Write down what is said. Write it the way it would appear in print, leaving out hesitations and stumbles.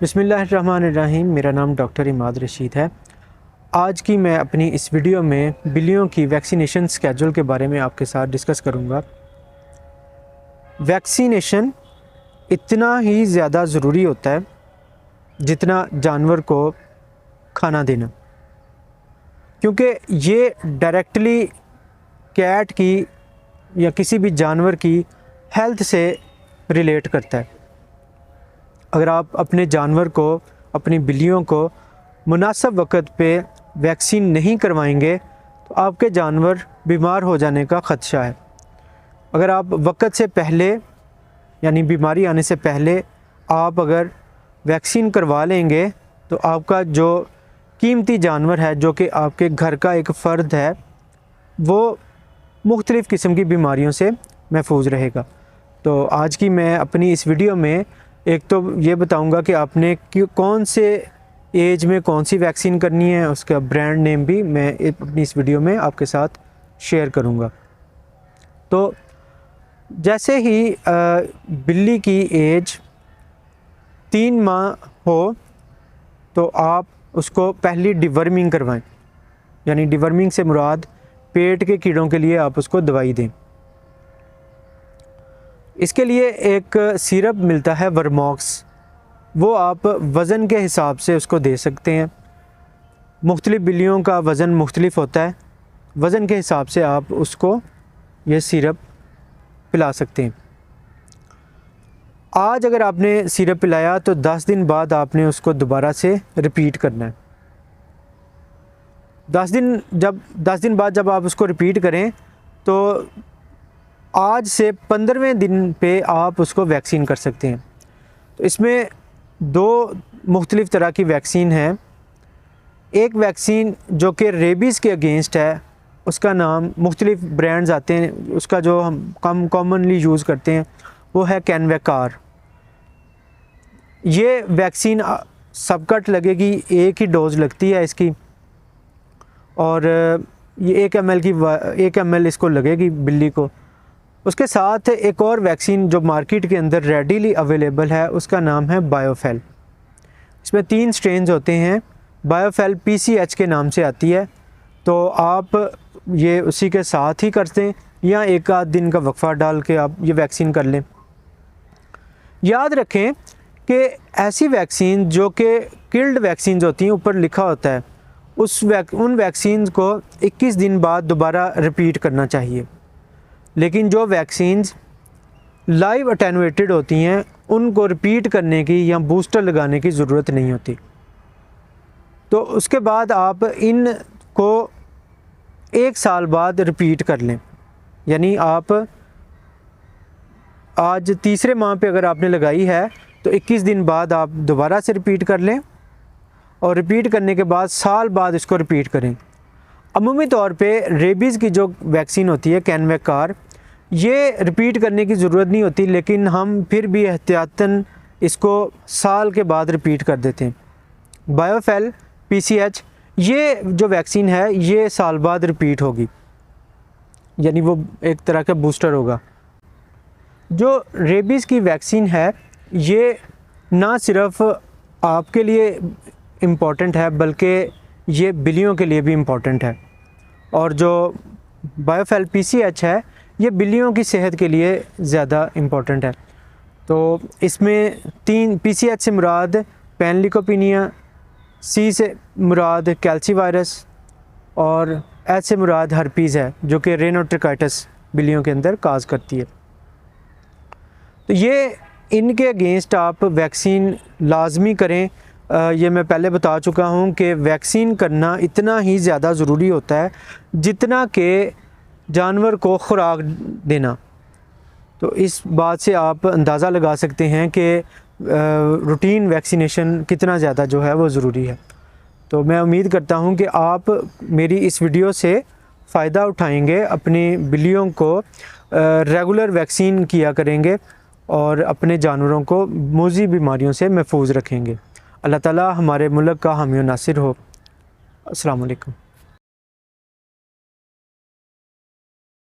बिस्मिल्लाहिर्रहमानिर्रहीम। मेरा नाम डॉक्टर इमाद रशीद है। आज की मैं अपनी इस वीडियो में बिल्लियों की वैक्सीनेशन स्केड्यूल के बारे में आपके साथ डिस्कस करूंगा। वैक्सीनेशन इतना ही ज़्यादा ज़रूरी होता है जितना जानवर को खाना देना, क्योंकि ये डायरेक्टली कैट की या किसी भी जानवर की हेल्थ से रिलेट करता है। अगर आप अपने जानवर को, अपनी बिल्लियों को मुनासिब वक्त पे वैक्सीन नहीं करवाएंगे तो आपके जानवर बीमार हो जाने का ख़दशा है। अगर आप वक्त से पहले यानी बीमारी आने से पहले आप अगर वैक्सीन करवा लेंगे तो आपका जो कीमती जानवर है, जो कि आपके घर का एक फ़र्द है, वो मुख्तलिफ़ किस्म की बीमारियों से महफूज रहेगा। तो आज की मैं अपनी इस वीडियो में एक तो ये बताऊंगा कि आपने कौन से एज में कौन सी वैक्सीन करनी है, उसका ब्रांड नेम भी मैं अपनी इस वीडियो में आपके साथ शेयर करूंगा। तो जैसे ही बिल्ली की एज 3 माह हो तो आप उसको पहली डिवर्मिंग करवाएं। यानी डिवर्मिंग से मुराद पेट के कीड़ों के लिए आप उसको दवाई दें। इसके लिए एक सिरप मिलता है वर्मॉक्स, वो आप वज़न के हिसाब से उसको दे सकते हैं। मुख्तलिफ़ बिल्लियों का वज़न मुख्तलिफ होता है, वज़न के हिसाब से आप उसको ये सिरप पिला सकते हैं। आज अगर आपने सिरप पिलाया तो 10 दिन बाद आपने उसको दोबारा से रिपीट करना है। 10 दिन बाद जब आप उसको रिपीट करें तो आज से 15वें दिन पे आप उसको वैक्सीन कर सकते हैं। तो इसमें 2 मुख्तलिफ़ तरह की वैक्सीन है। एक वैक्सीन जो कि रेबीज़ के अगेंस्ट है, उसका नाम मुख्तलिफ़ ब्रांड्स आते हैं, उसका जो हम कॉमनली यूज़ करते हैं वो है कैनवेकार। ये वैक्सीन सबकट लगेगी, एक ही डोज़ लगती है इसकी, और ये 1 ml इसको लगेगी बिल्ली को। उसके साथ एक और वैक्सीन जो मार्केट के अंदर रेडीली अवेलेबल है, उसका नाम है बायोफेल। इसमें 3 स्ट्रेन्स होते हैं। बायोफेल PCH के नाम से आती है। तो आप ये उसी के साथ ही करते हैं या एक आध दिन का वक्फा डाल के आप ये वैक्सीन कर लें। याद रखें कि ऐसी वैक्सीन जो कि किल्ड वैक्सीन होती हैं, ऊपर लिखा होता है, उन वैक्सीन को 21 दिन बाद दोबारा रिपीट करना चाहिए। लेकिन जो वैक्सीन्स लाइव अटेनुएटेड होती हैं उनको रिपीट करने की या बूस्टर लगाने की ज़रूरत नहीं होती। तो उसके बाद आप इनको 1 साल बाद रिपीट कर लें। यानी आप आज 3रे माह पे अगर आपने लगाई है तो 21 दिन बाद आप दोबारा से रिपीट कर लें, और रिपीट करने के बाद साल बाद इसको रिपीट करें। अमूमी तौर पे रेबीज़ की जो वैक्सीन होती है कैनवेकार, ये रिपीट करने की ज़रूरत नहीं होती, लेकिन हम फिर भी एहतियातन इसको साल के बाद रिपीट कर देते हैं। बायोफेल PCH ये जो वैक्सीन है ये साल बाद रिपीट होगी, यानी वो एक तरह का बूस्टर होगा। जो रेबीज़ की वैक्सीन है ये ना सिर्फ आपके लिए इम्पॉर्टेंट है बल्कि ये बिल्लियों के लिए भी इम्पॉर्टेंट है। और जो बायोफेल PCH है ये बिल्लियों की सेहत के लिए ज़्यादा इम्पॉर्टेंट है। तो इसमें 3 PCH से मुराद पैनलिकोपिनिया, C से मुराद कैल्सीवायरस और H से मुराद हर्पीज़ है, जो कि रेनोट्रिकाइटिस बिल्लियों के अंदर काज करती है। तो ये इनके अगेंस्ट आप वैक्सीन लाजमी करें। ये मैं पहले बता चुका हूँ कि वैक्सीन करना इतना ही ज़्यादा ज़रूरी होता है जितना कि जानवर को खुराक देना। तो इस बात से आप अंदाज़ा लगा सकते हैं कि रूटीन वैक्सीनेशन कितना ज़्यादा जो है वो ज़रूरी है। तो मैं उम्मीद करता हूँ कि आप मेरी इस वीडियो से फ़ायदा उठाएंगे, अपनी बिल्लियों को रेगुलर वैक्सीन किया करेंगे और अपने जानवरों को मूज़ी बीमारियों से महफूज रखेंगे। अल्लाह ताला हमारे मुल्क का हामी नासिर हो। अस्सलाम वालेकुम।